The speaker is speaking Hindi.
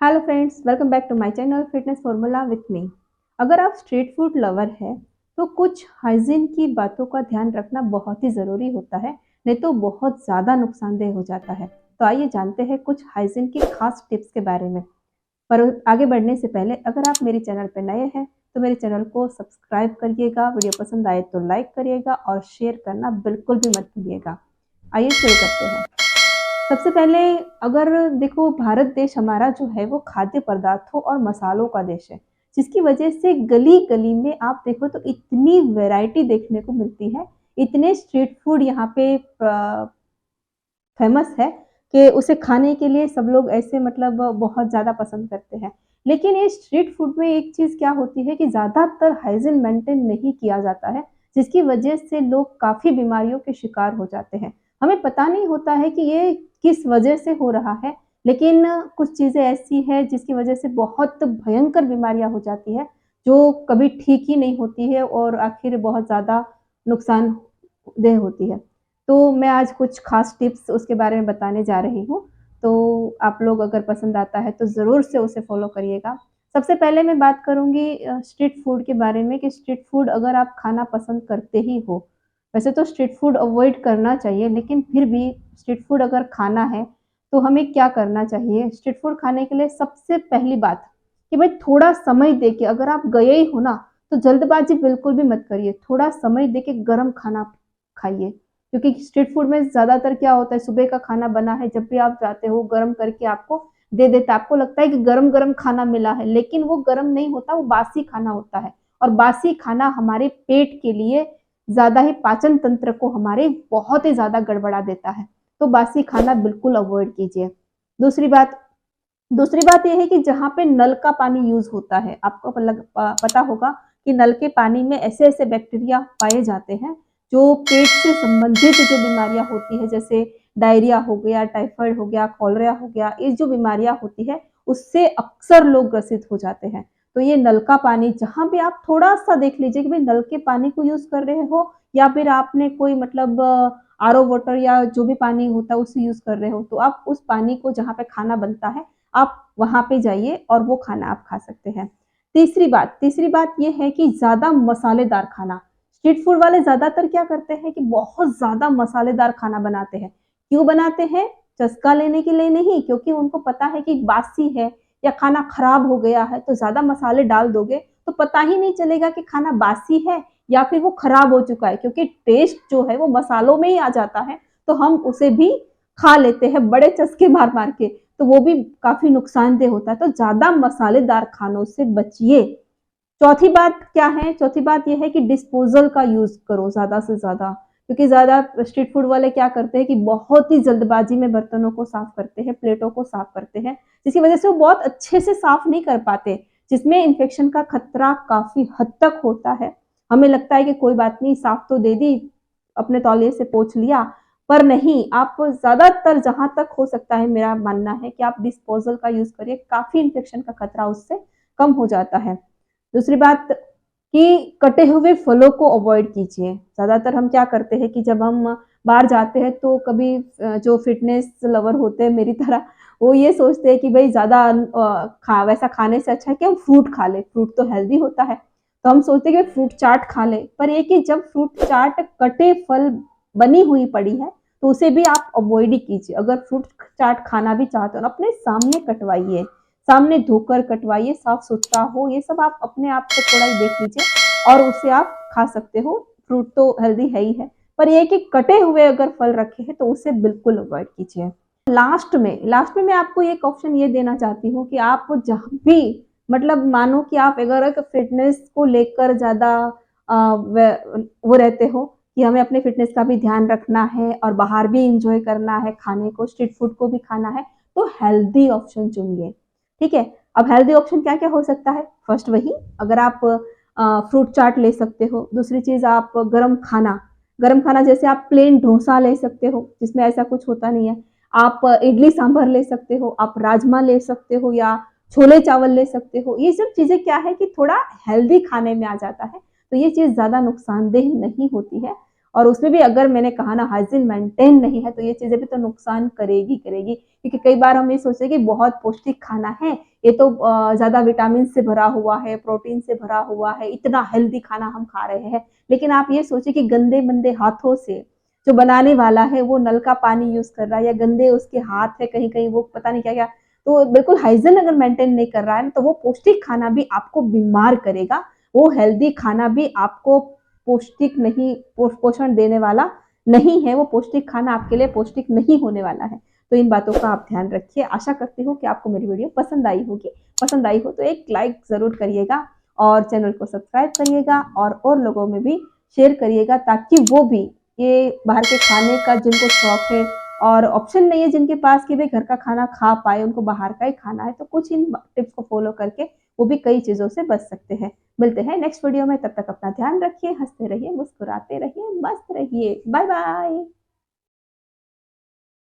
Hello friends, welcome back to my channel fitness formula with me. अगर आप स्ट्रीट फूड लवर हैं तो कुछ हाइजीन की बातों का ध्यान रखना बहुत ही ज़रूरी होता है, नहीं तो बहुत ज़्यादा नुकसानदेह हो जाता है। तो आइए जानते हैं कुछ हाइजीन की खास टिप्स के बारे में। पर आगे बढ़ने से पहले अगर आप मेरे चैनल पर नए हैं तो मेरे चैनल को सब्सक्राइब करिएगा, वीडियो पसंद आए तो लाइक करिएगा और शेयर करना बिल्कुल भी मत भूलिएगा। आइए शुरू करते हैं। सबसे पहले अगर देखो, भारत देश हमारा जो है वो खाद्य पदार्थों और मसालों का देश है, जिसकी वजह से गली गली में आप देखो तो इतनी वैरायटी देखने को मिलती है। इतने स्ट्रीट फूड यहाँ पे फेमस है कि उसे खाने के लिए सब लोग ऐसे मतलब बहुत ज़्यादा पसंद करते हैं। लेकिन ये स्ट्रीट फूड में एक चीज़ क्या होती है कि ज़्यादातर हाइजीन मेंटेन नहीं किया जाता है, जिसकी वजह से लोग काफ़ी बीमारियों के शिकार हो जाते हैं। हमें पता नहीं होता है कि ये किस वजह से हो रहा है, लेकिन कुछ चीज़ें ऐसी हैं जिसकी वजह से बहुत भयंकर बीमारियाँ हो जाती है, जो कभी ठीक ही नहीं होती है और आखिर बहुत ज़्यादा नुकसानदेह होती है। तो मैं आज कुछ खास टिप्स उसके बारे में बताने जा रही हूँ, तो आप लोग अगर पसंद आता है तो ज़रूर से उसे फ़ॉलो करिएगा। सबसे पहले मैं बात करूँगी स्ट्रीट फूड के बारे में कि स्ट्रीट फूड अगर आप खाना पसंद करते ही हो, वैसे तो स्ट्रीट फूड अवॉइड करना चाहिए, लेकिन फिर भी स्ट्रीट फूड अगर खाना है, तो हमें क्या करना चाहिए? स्ट्रीट फूड खाने के लिए सबसे पहली बात कि भाई थोड़ा समय देके, अगर आप गए ही हो ना, तो जल्दबाज़ी बिल्कुल भी मत करिए। थोड़ा समय देके गरम खाना खाइए। क्योंकि स्ट्रीट फूड में ज़्यादातर क्या होता है, सुबह का खाना बना है, जब भी आप जाते हो गरम करके आपको दे देता है। आपको लगता है कि गरम-गरम खाना मिला है, लेकिन वो गरम नहीं होता, वो बासी खाना होता है। और बासी खाना हमारे पेट के लिए ज़्यादा ही, पाचन तंत्र को हमारे बहुत ही ज़्यादा गड़बड़ा देता है। तो बासी खाना बिल्कुल अवॉइड कीजिए। दूसरी बात दूसरी बात ये है कि जहाँ पे नल का पानी यूज़ होता है, आपको पता होगा कि नल के पानी में ऐसे-ऐसे बैक्टीरिया पाए जाते हैं, जो पेट से संबंधित जो बीमारियाँ होती हैं, जैसे डायरिया हो गया, टाइफाइड हो गया, कॉलरा हो गया, ये जो बीमारियाँ होती है, उससे अक्सर लोग ग्रसित हो जाते हैं। तो ये नल का पानी जहाँ भी आप थोड़ा-सा देख लीजिए कि भाई नल के पानी को यूज़ कर रहे हो या फिर आपने कोई मतलब आरओ वाटर या जो भी पानी होता है उसे यूज़ कर रहे हो, तो आप उस पानी को, जहाँ पे खाना बनता है, आप वहाँ पे जाइए और वो खाना आप खा सकते हैं। तीसरी बात ये है कि ज़्यादा मसालेदार खाना। स्ट्रीट फूड वाले ज़्यादातर क्या करते हैं कि बहुत ज़्यादा मसालेदार खाना बनाते हैं। क्यों बनाते हैं? चस्का लेने के लिए नहीं, क्योंकि उनको पता है कि बासी है या खाना खराब हो गया है, तो ज़्यादा मसाले डाल दोगे तो पता ही नहीं चलेगा कि खाना बासी है या फिर वो खराब हो चुका है, क्योंकि टेस्ट जो है वो मसालों में ही आ जाता है, तो हम उसे भी खा लेते हैं बड़े चस्के मार-मार के। तो वो भी काफ़ी नुकसानदेह होता है, तो ज़्यादा मसालेदार खानों से बचिए। चौथी बात क्या है? चौथी बात ये है कि डिस्पोज़ल का यूज़ करो ज़्यादा से ज़्यादा, क्योंकि ज़्यादा स्ट्रीट फूड वाले क्या करते हैं कि बहुत ही जल्दबाज़ी में बर्तनों को साफ़ करते हैं, प्लेटों को साफ़ करते हैं, जिसकी वज़ह से वो बहुत अच्छे से साफ़ नहीं कर पाते, जिसमें इन्फेक्शन का खतरा काफ़ी हद तक होता है। हमें लगता है कि कोई बात नहीं, साफ़ तो दे दी, अपने तौलिए से पोंछ लिया, पर नहीं, आप ज़्यादातर, जहाँ तक हो सकता है मेरा मानना है कि आप डिस्पोज़ल का यूज़ करिए, काफ़ी इन्फेक्शन का खतरा उससे कम हो जाता है। दूसरी बात कि कटे हुए फलों को अवॉइड कीजिए। ज़्यादातर हम क्या करते हैं कि जब हम बाहर जाते हैं तो कभी जो फ़िटनेस लवर होते हैं मेरी तरह, वो ये सोचते हैं कि भई ज़्यादा वैसा खाने से अच्छा है कि हम फ्रूट खा लें, फ्रूट तो हेल्दी होता है। तो हम सोचते हैं कि फ्रूट चाट खा लें, पर ये कि जब फ्रूट चाट कटे फल बनी हुई पड़ी है, तो उसे भी आप अवॉइड ही कीजिए। अगर फ्रूट चाट खाना भी चाहते हो ना, अपने सामने कटवाइए, सामने धोकर कटवाइए, साफ-सुथरा हो, ये सब आप अपने आप से थोड़ा ही देख लीजिए और उसे आप खा सकते हो। फ्रूट तो हेल्दी है ही है, पर ये है कि कटे हुए अगर फल रखे हैं तो उसे बिल्कुल अवॉइड कीजिए। लास्ट में मैं आपको एक ऑप्शन ये देना चाहती हूँ कि आप जहाँ भी, मतलब मानो कि आप अगर एक फ़िटनेस को लेकर ज़्यादा अ, व वो रहते हो कि हमें अपने फ़िटनेस का भी ध्यान रखना है और बाहर भी एन्जॉय करना है, खाने को, स्ट्रीट फूड को भी खाना है, तो हेल्दी ऑप्शन चुनिए। ठीक है? अब हेल्दी ऑप्शन क्या-क्या हो सकता है? फर्स्ट वही, अगर आप फ्रूट चाट ले सकते हो। दूसरी चीज़, आप गरम खाना जैसे आप प्लेन डोसा ले सकते हो, जिसमें ऐसा कुछ होता नहीं है। आप इडली सांभर ले सकते हो, आप राजमा ले सकते हो या छोले चावल ले सकते हो। ये सब चीज़ें क्या है कि थोड़ा हेल्दी खाने में आ जाता है, तो ये चीज़ ज़्यादा नुकसानदेह नहीं होती है और उसमें भी अगर मैंने कहा ना हाइजीन मेंटेन नहीं है, तो ये चीज़ें भी तो नुकसान करेगी। क्योंकि कई बार हम ये सोचते हैं कि बहुत पौष्टिक खाना है, ये तो ज़्यादा विटामिन से भरा हुआ है, प्रोटीन से भरा हुआ है, इतना हेल्दी खाना हम खा रहे हैं। लेकिन आप ये सोचिए कि गंदे-मंदे हाथों से जो बनाने वाला है वो नल का पानी यूज़ कर रहा है या गंदे उसके हाथ है कहीं-कहीं वो पता नहीं क्या-क्या, तो बिल्कुल हाइजीन अगर मेंटेन नहीं कर रहा है ना, तो वो पौष्टिक खाना भी आपको बीमार करेगा। वो हेल्दी खाना भी आपको पौष्टिक नहीं पोषण देने वाला नहीं है, वो पौष्टिक खाना आपके लिए पौष्टिक नहीं होने वाला है। तो इन बातों का आप ध्यान रखिए। आशा करती हूँ कि आपको मेरी वीडियो पसंद आई होगी। पसंद आई हो तो एक लाइक ज़रूर करिएगा और चैनल को सब्सक्राइब करिएगा और लोगों में भी शेयर करिएगा ताकि वो भी ये बाहर के खाने का जिनको शौक है और ऑप्शन नहीं है जिनके पास कि भाई घर का खाना खा पाए, उनको बाहर का ही खाना है, तो कुछ इन टिप्स को फॉलो करके वो भी कई चीज़ों से बच सकते हैं। मिलते हैं नेक्स्ट वीडियो में, तब तक अपना ध्यान रखिए, हँसते रहिए, मुस्कुराते रहिए, मस्त रहिए। Bye bye.